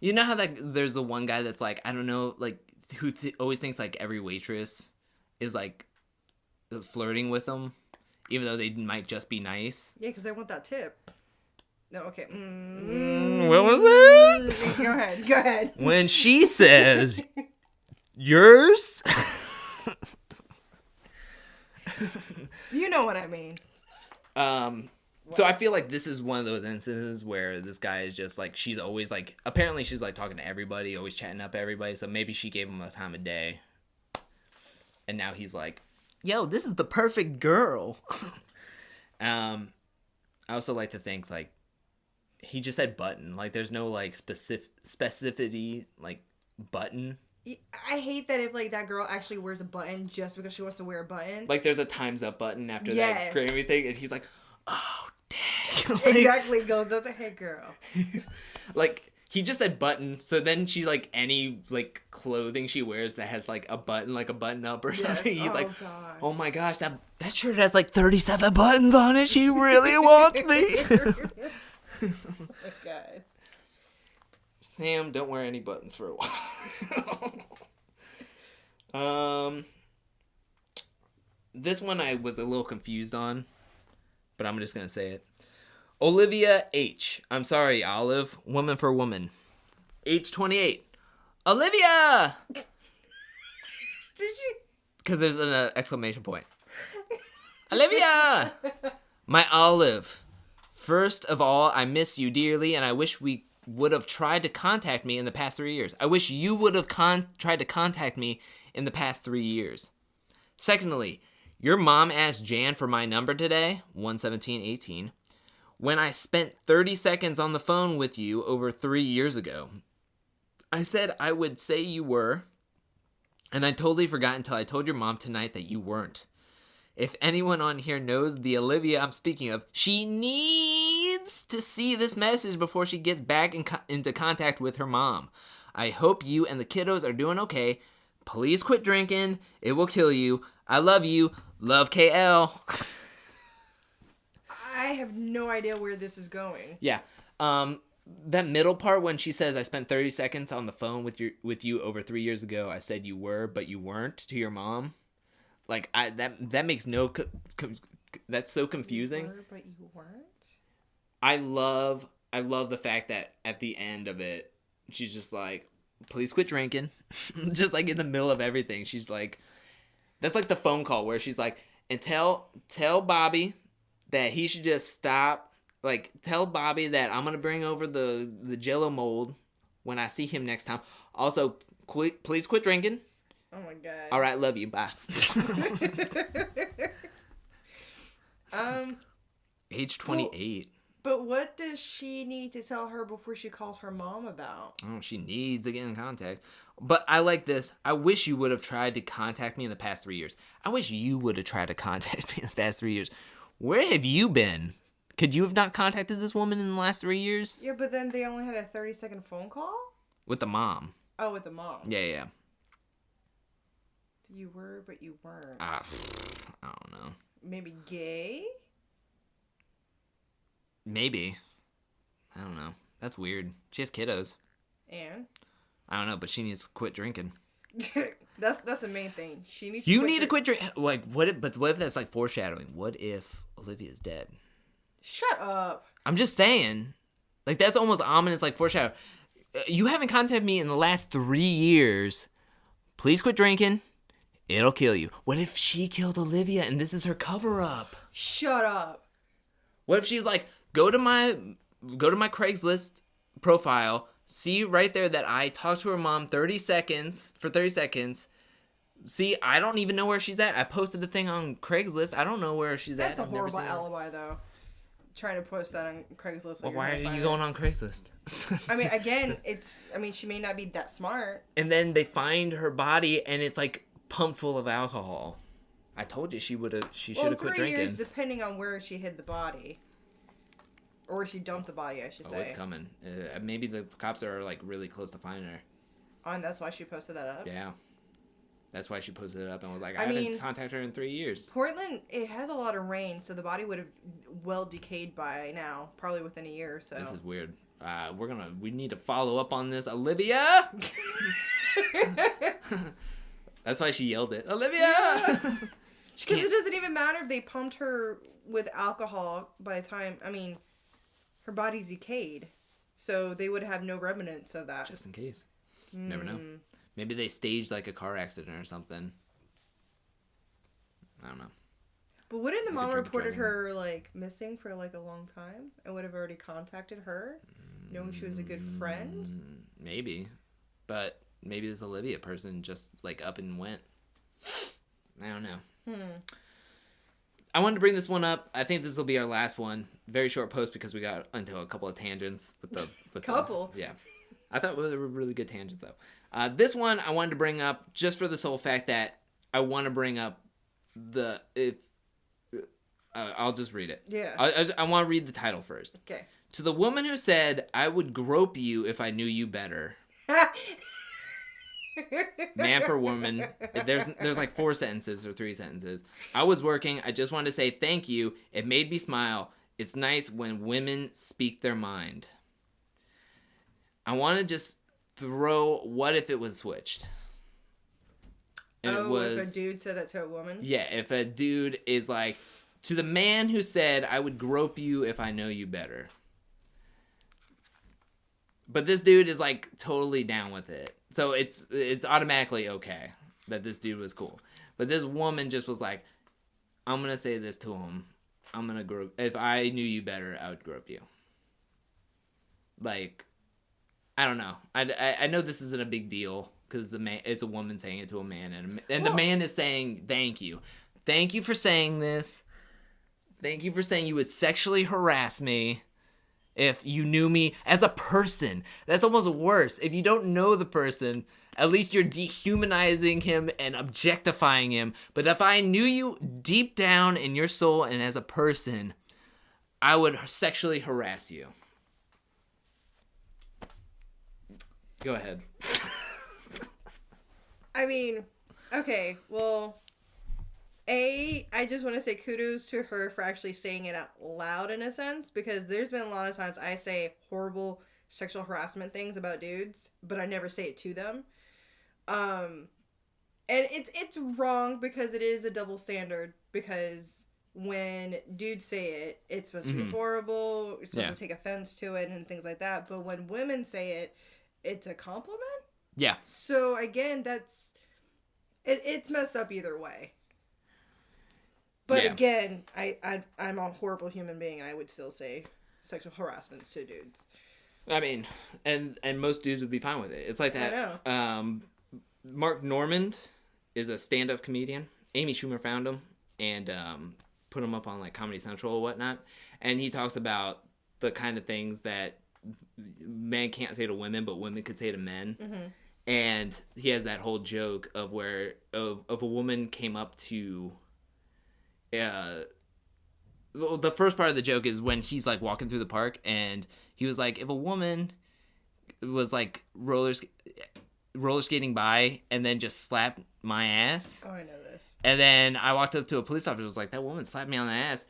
You know how, like, there's the one guy that's, like, I don't know, like, who always thinks, like, every waitress is, like, flirting with them, even though they might just be nice. Yeah, because they want that tip. No, okay. What was it? Go ahead. When she says, yours? You know what I mean. So I feel like this is one of those instances where this guy is just like, she's always like, apparently she's like talking to everybody, always chatting up everybody. So maybe she gave him a time of day. And now he's like, yo, this is the perfect girl. I also like to think like, he just said button. Like there's no like specificity, like button. I hate that if like that girl actually wears a button just because she wants to wear a button. Like there's a time's up button after that Grammy thing, and he's like, oh dang. Like, exactly, goes up to hey girl. Like he just said button, so then she like any like clothing she wears that has like a button up or something. He's like, gosh. Oh my gosh, that shirt has like 37 buttons on it. She really wants me. Oh my god. Sam, don't wear any buttons for a while. This one I was a little confused on, but I'm just gonna say it. Olivia H. I'm sorry, Olive. Woman for woman. Age 28. Olivia! Did you? Because there's an exclamation point. Olivia! My Olive. First of all, I miss you dearly, and I wish we would have tried to contact me in the past 3 years. I wish you would have tried to contact me in the past 3 years. Secondly, your mom asked Jan for my number today, 11718, when I spent 30 seconds on the phone with you over 3 years ago. I said I would say you were, and I totally forgot until I told your mom tonight that you weren't. If anyone on here knows the Olivia I'm speaking of, she needs to see this message before she gets back into contact with her mom. I hope you and the kiddos are doing okay. Please quit drinking. It will kill you. I love you. Love KL. I have no idea where this is going. Yeah. That middle part when she says I spent 30 seconds on the phone with you over 3 years ago. I said you were, but you weren't to your mom. Like that makes no that's so confusing. You were, but you weren't? I love the fact that at the end of it, she's just like, please quit drinking. Just like in the middle of everything. She's like, that's like the phone call where she's like, and tell Bobby that he should just stop. Like, tell Bobby that I'm going to bring over the Jell-O mold when I see him next time. Also, please quit drinking. Oh my god. All right, love you. Bye. Age 28. But what does she need to tell her before she calls her mom about? Oh, she needs to get in contact. But I like this. I wish you would have tried to contact me in the past 3 years. I wish you would have tried to contact me in the past 3 years. Where have you been? Could you have not contacted this woman in the last 3 years? Yeah, but then they only had a 30-second phone call? With the mom. Oh, with the mom. Yeah. You were, but you weren't. I don't know. Maybe gay? Maybe. I don't know. That's weird. She has kiddos. And? I don't know, but she needs to quit drinking. That's the main thing. She needs. You need to quit drinking. Like, what if that's like foreshadowing? What if Olivia's dead? Shut up. I'm just saying. Like, that's almost ominous, like foreshadow. You haven't contacted me in the last 3 years. Please quit drinking. It'll kill you. What if she killed Olivia and this is her cover up? Shut up. What if she's like, go to my Craigslist profile, see right there that I talked to her mom for 30 seconds. See, I don't even know where she's at. I posted the thing on Craigslist. I don't know where she's at. That's a horrible alibi, though. Trying to post that on Craigslist. Well, why are you going on Craigslist? I mean, again, she may not be that smart. And then they find her body, and it's like pumped full of alcohol. I told you she should have quit 3 drinking. years, depending on where she hid the body. Or where she dumped the body, I should say. Oh, it's coming. Maybe the cops are like really close to finding her. Oh, and that's why she posted that up? Yeah. That's why she posted it up and was like, I haven't contacted her in 3 years. Portland, it has a lot of rain, so the body would have well decayed by now, probably within a year or so. This is weird. We need to follow up on this. Olivia! That's why she yelled it. Olivia! Because it doesn't even matter if they pumped her with alcohol by the time, her body's decayed. So they would have no remnants of that. Just in case. Never know. Maybe they staged like a car accident or something. I don't know. But wouldn't the mom reported her like missing for like a long time and would have already contacted her, knowing she was a good friend? Maybe. But maybe this Olivia person just like up and went. I don't know. I wanted to bring this one up. I think this will be our last one. Very short post because we got into a couple of tangents with the couple. Yeah. I thought they were really good tangents though. This one I wanted to bring up just for the sole fact that I want to bring up I'll just read it. Yeah. I want to read the title first. Okay. To the woman who said, I would grope you if I knew you better. Man for woman. There's like 4 sentences or 3 sentences. I was working. I just wanted to say thank you. It made me smile. It's nice when women speak their mind. I want to just throw what if it was switched. And if a dude said that to a woman? Yeah, if a dude is like, to the man who said, I would grope you if I know you better. But this dude is like totally down with it. So it's automatically okay that this dude was cool. But this woman just was like, I'm going to say this to him. I'm going to grope. If I knew you better, I would grope you. Like, I don't know. I know this isn't a big deal because it's a woman saying it to a man. And the man is saying, thank you. Thank you for saying this. Thank you for saying you would sexually harass me if you knew me as a person. That's almost worse. If you don't know the person, at least you're dehumanizing him and objectifying him. But if I knew you deep down in your soul and as a person, I would sexually harass you. Go ahead. Okay, well, I just want to say kudos to her for actually saying it out loud in a sense, because there's been a lot of times I say horrible sexual harassment things about dudes, but I never say it to them. And it's wrong because it is a double standard, because when dudes say it, it's supposed to be horrible, you're supposed to take offense to it and things like that, but when women say it, it's a compliment? Yeah. So again, it's messed up either way. But again, I'm a horrible human being, and I would still say sexual harassments to dudes. I mean, and most dudes would be fine with it. It's like that. I know. Mark Normand is a stand-up comedian. Amy Schumer found him and put him up on like Comedy Central or whatnot. And he talks about the kind of things that men can't say to women, but women could say to men. Mm-hmm. And he has that whole joke of where of a woman came up to. The first part of the joke is when he's like walking through the park, and he was like, if a woman was like roller skating by and then just slapped my ass. Oh, I know this. And then I walked up to a police officer and was like, that woman slapped me on the ass.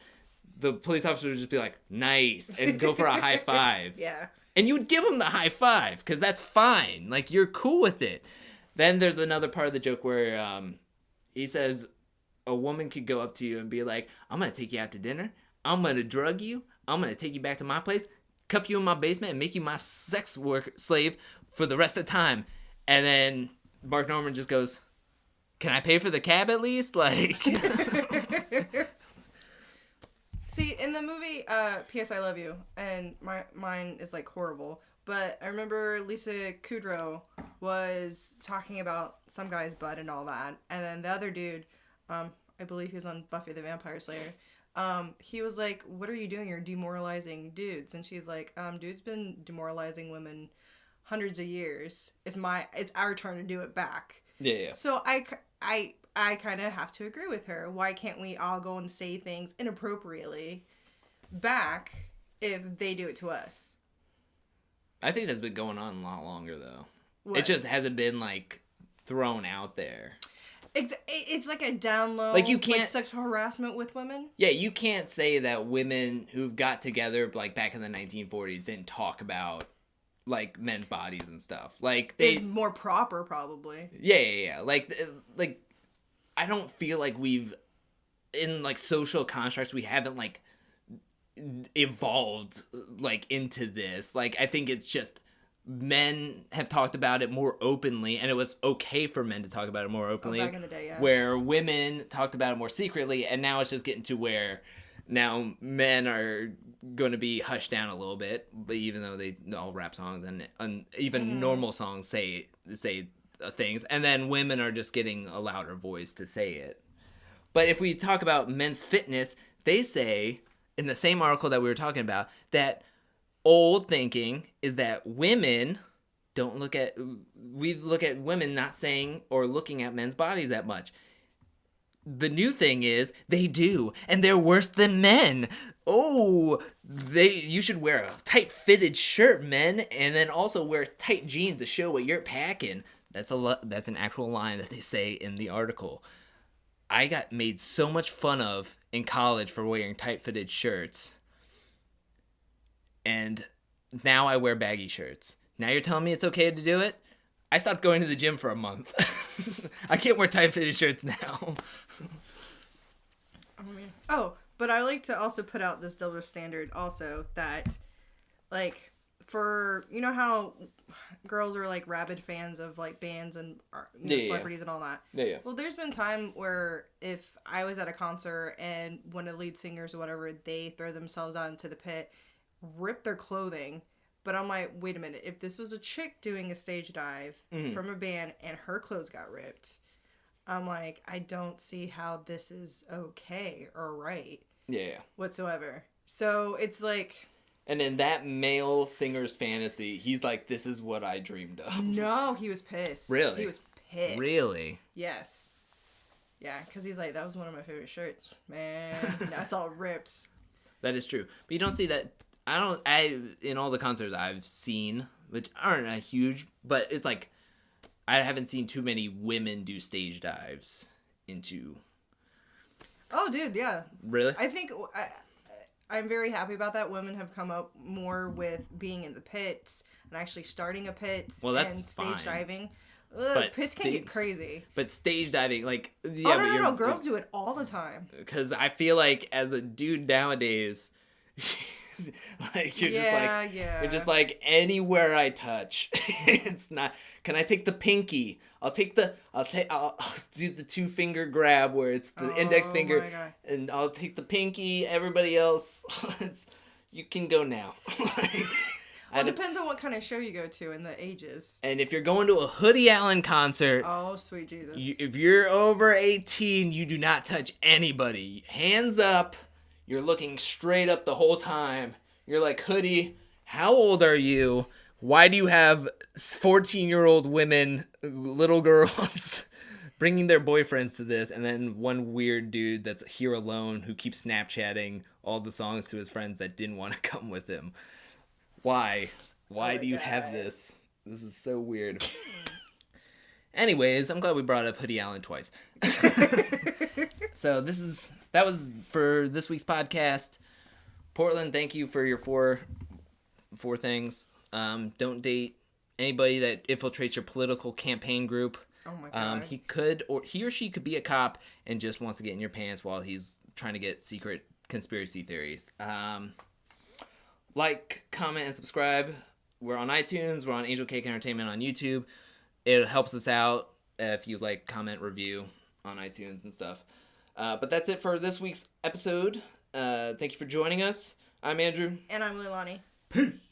The police officer would just be like, nice, and go for a high five. Yeah. And you would give him the high five, because that's fine. Like, you're cool with it. Then there's another part of the joke where he says a woman could go up to you and be like, I'm going to take you out to dinner. I'm going to drug you. I'm going to take you back to my place, cuff you in my basement, and make you my sex work slave for the rest of the time. And then Mark Norman just goes, can I pay for the cab at least? Like... See, in the movie P.S. I Love You, and mine is like horrible, but I remember Lisa Kudrow was talking about some guy's butt and all that, and then the other dude, I believe he was on Buffy the Vampire Slayer, he was like, what are you doing? You're demoralizing dudes. And she's like, dude's been demoralizing women hundreds of years. It's our turn to do it back. Yeah. So I kind of have to agree with her. Why can't we all go and say things inappropriately back if they do it to us? I think that's been going on a lot longer, though. What? It just hasn't been, like, thrown out there. It's like a down low, like, you can't, like sexual harassment with women. Yeah, you can't say that women who've got together, like, back in the 1940s didn't talk about, like, men's bodies and stuff. Like, It's more proper, probably. Yeah. Like, I don't feel like we've, in, like, social constructs, we haven't, like, evolved, like, into this. Like, I think it's just men have talked about it more openly, and it was okay for men to talk about it more openly. Back in the day, yeah. Where women talked about it more secretly, and now it's just getting to where now men are going to be hushed down a little bit, but even though they all rap songs and even normal songs say things, and then women are just getting a louder voice to say it. But if we talk about men's fitness, they say in the same article that we were talking about that old thinking is that women look at women not saying or looking at men's bodies that much. The new thing is they do, and they're worse than men. Oh, you should wear a tight fitted shirt, men, and then also wear tight jeans to show what you're packing. That's an actual line that they say in the article. I got made so much fun of in college for wearing tight fitted shirts. And now I wear baggy shirts. Now you're telling me it's okay to do it? I stopped going to the gym for a month. I can't wear tight fitted shirts now. Oh, but I like to also put out this double standard also that, like, for, you know how girls are, like, rabid fans of, like, bands and celebrities and all that? Yeah. Well, there's been time where if I was at a concert and one of the lead singers or whatever, they throw themselves out into the pit, rip their clothing, but I'm like, wait a minute, if this was a chick doing a stage dive from a band and her clothes got ripped, I'm like, I don't see how this is okay or right. Yeah. Whatsoever. So it's like... And in that male singer's fantasy, he's like, this is what I dreamed of. No, he was pissed. Really? He was pissed. Really? Yes. Yeah, because he's like, that was one of my favorite shirts. Man, that's all ripped. That is true. But you don't see that... in all the concerts I've seen, which aren't a huge, but it's like, I haven't seen too many women do stage dives into... Oh, dude, yeah. Really? I think... I'm very happy about that. Women have come up more with being in the pits and actually starting a pit and stage diving. But pits can get crazy. But stage diving, like... Yeah, no. Girls do it all the time. Because I feel like as a dude nowadays... like you're just like anywhere I touch, it's not. Can I take the pinky? I'll do the 2-finger grab where it's the index finger, and I'll take the pinky. Everybody else, you can go now. Well, it depends on what kind of show you go to and the ages. And if you're going to a Hoodie Allen concert, oh sweet Jesus! If you're over 18, you do not touch anybody. Hands up. You're looking straight up the whole time. You're like, Hoodie, how old are you? Why do you have 14-year-old women, little girls, bringing their boyfriends to this? And then one weird dude that's here alone who keeps Snapchatting all the songs to his friends that didn't want to come with him. Why? Why do you have this? This is so weird. Anyways, I'm glad we brought up Hoodie Allen twice. So that was for this week's podcast. Portland, thank you for your four things. Don't date anybody that infiltrates your political campaign group. Oh my god. He or she could be a cop and just wants to get in your pants while he's trying to get secret conspiracy theories. Like, comment, and subscribe. We're on iTunes. We're on Angelcake Entertainment on YouTube. It helps us out if you like, comment, review on iTunes and stuff. But that's it for this week's episode. Thank you for joining us. I'm Andrew. And I'm Leilani. Peace.